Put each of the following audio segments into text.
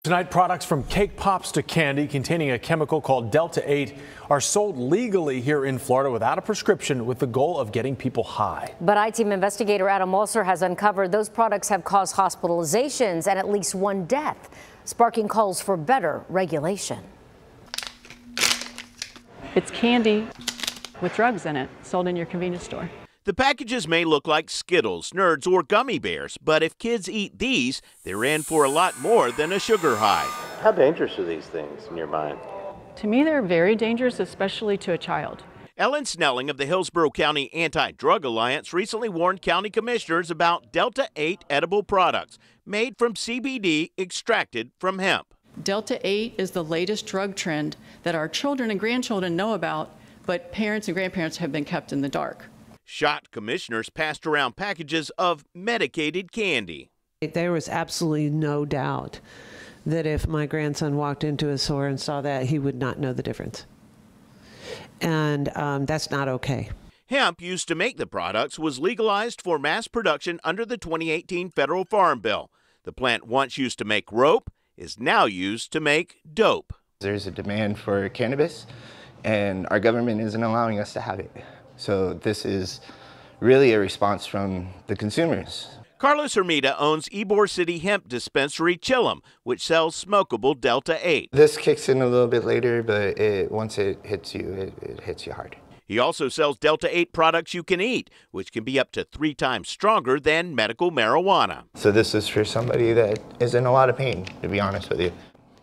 Tonight, products from cake pops to candy containing a chemical called Delta-8 are sold legally here in Florida without a prescription, with the goal of getting people high. But I-Team investigator Adam Walser has uncovered those products have caused hospitalizations and at least one death, sparking calls for better regulation. It's candy with drugs in it, sold in your convenience store. The packages may look like Skittles, Nerds, or gummy bears, but if kids eat these, they're in for a lot more than a sugar high. How dangerous are these things in your mind? To me, they're very dangerous, especially to a child. Ellen Snelling of the Hillsborough County Anti-Drug Alliance recently warned county commissioners about Delta-8 edible products made from CBD extracted from hemp. Delta-8 is the latest drug trend that our children and grandchildren know about, but parents and grandparents have been kept in the dark. Shocked commissioners passed around packages of medicated candy. There was absolutely no doubt that if my grandson walked into a store and saw that, he would not know the difference. And that's not okay. Hemp used to make the products was legalized for mass production under the 2018 federal farm bill. The plant once used to make rope is now used to make dope. There's a demand for cannabis, and our government isn't allowing us to have it. So this is really a response from the consumers. Carlos Hermida owns Ybor City Hemp Dispensary Chillum, which sells smokable Delta-8. This kicks in a little bit later, but once it hits you, it hits you hard. He also sells Delta-8 products you can eat, which can be up to 3 times stronger than medical marijuana. So this is for somebody that is in a lot of pain, to be honest with you.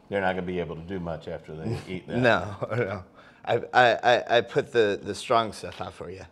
They're not going to be able to do much after they eat that. No. I put the strong stuff out for you.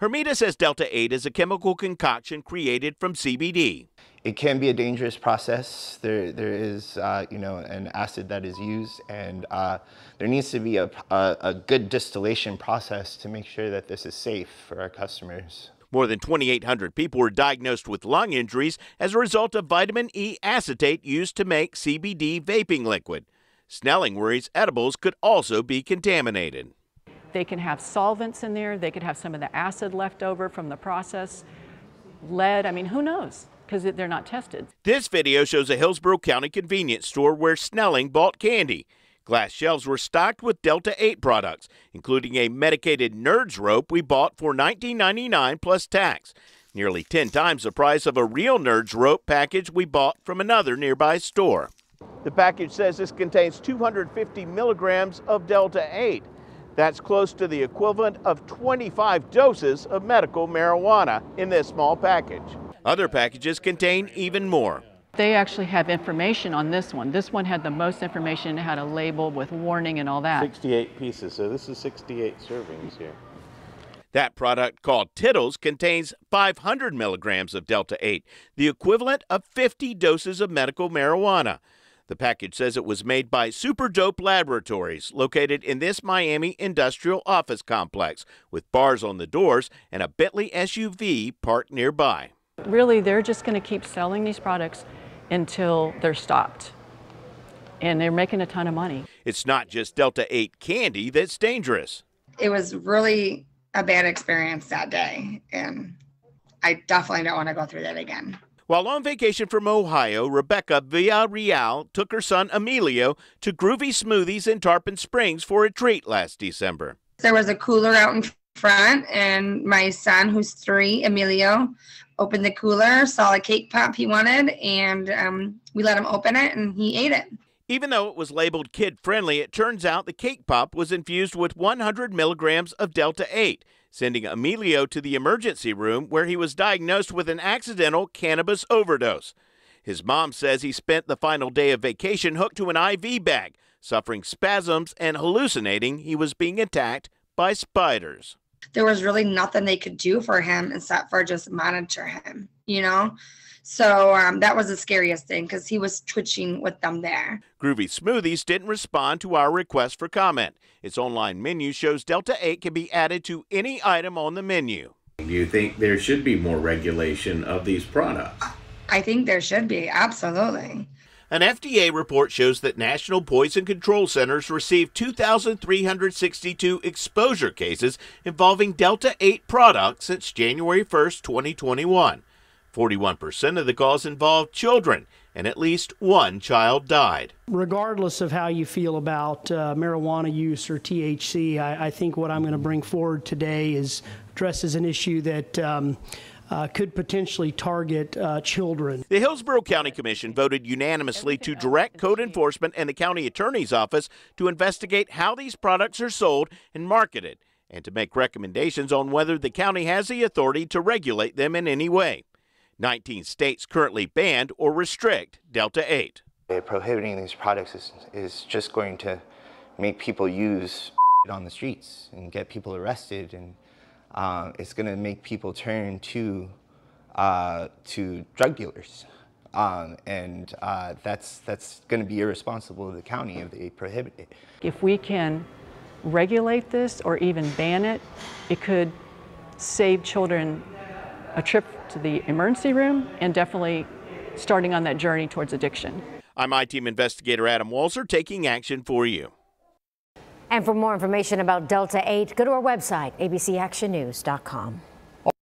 Hermida says Delta-8 is a chemical concoction created from CBD. It can be a dangerous process. There is, an acid that is used, and there needs to be a good distillation process to make sure that this is safe for our customers. More than 2,800 people were diagnosed with lung injuries as a result of vitamin E acetate used to make CBD vaping liquid. Snelling worries edibles could also be contaminated. They can have solvents in there. They could have some of the acid left over from the process. Lead, I mean, who knows? Because they're not tested. This video shows a Hillsborough County convenience store where Snelling bought candy. Glass shelves were stocked with Delta-8 products, including a medicated Nerds rope we bought for $19.99 plus tax, nearly 10 times the price of a real Nerds rope package we bought from another nearby store. The package says this contains 250 milligrams of Delta-8. That's close to the equivalent of 25 doses of medical marijuana in this small package. Other packages contain even more. They actually have information on this one. This one had the most information. It had a label with warning and all that. 68 pieces, so this is 68 servings here. That product, called Tittles, contains 500 milligrams of Delta-8, the equivalent of 50 doses of medical marijuana. The package says it was made by Super Dope Laboratories, located in this Miami industrial office complex, with bars on the doors and a Bentley SUV parked nearby. Really, they're just going to keep selling these products until they're stopped. And they're making a ton of money. It's not just Delta-8 candy that's dangerous. It was really a bad experience that day, and I definitely don't want to go through that again. While on vacation from Ohio, Rebecca Villarreal took her son Emilio to Groovy Smoothies in Tarpon Springs for a treat last December. There was a cooler out in front, and my son, who's 3, Emilio, opened the cooler, saw a cake pop he wanted, and we let him open it, and he ate it. Even though it was labeled kid-friendly, it turns out the cake pop was infused with 100 milligrams of Delta-8, sending Emilio to the emergency room where he was diagnosed with an accidental cannabis overdose. His mom says he spent the final day of vacation hooked to an IV bag, suffering spasms and hallucinating he was being attacked by spiders. There was really nothing they could do for him except for just monitor him, So that was the scariest thing because he was twitching with them there. Groovy Smoothies didn't respond to our request for comment. Its online menu shows Delta-8 can be added to any item on the menu. Do you think there should be more regulation of these products? I think there should be, absolutely. An FDA report shows that National Poison Control Centers received 2,362 exposure cases involving Delta-8 products since January 1st, 2021. 41% of the calls involved children, and at least one child died. Regardless of how you feel about marijuana use or THC, I think what I'm going to bring forward today addresses an issue that could potentially target children. The Hillsborough County Commission voted unanimously to direct code enforcement and the county attorney's office to investigate how these products are sold and marketed, and to make recommendations on whether the county has the authority to regulate them in any way. 19 states currently ban or restrict Delta 8. Prohibiting these products is just going to make people use on the streets and get people arrested, and it's going to make people turn to drug dealers, and that's going to be irresponsible of the county if they prohibit it. If we can regulate this or even ban it, it could save children a trip to the emergency room and definitely starting on that journey towards addiction. I'm I-Team investigator Adam Walser, taking action for you. And for more information about Delta 8, go to our website, abcactionnews.com.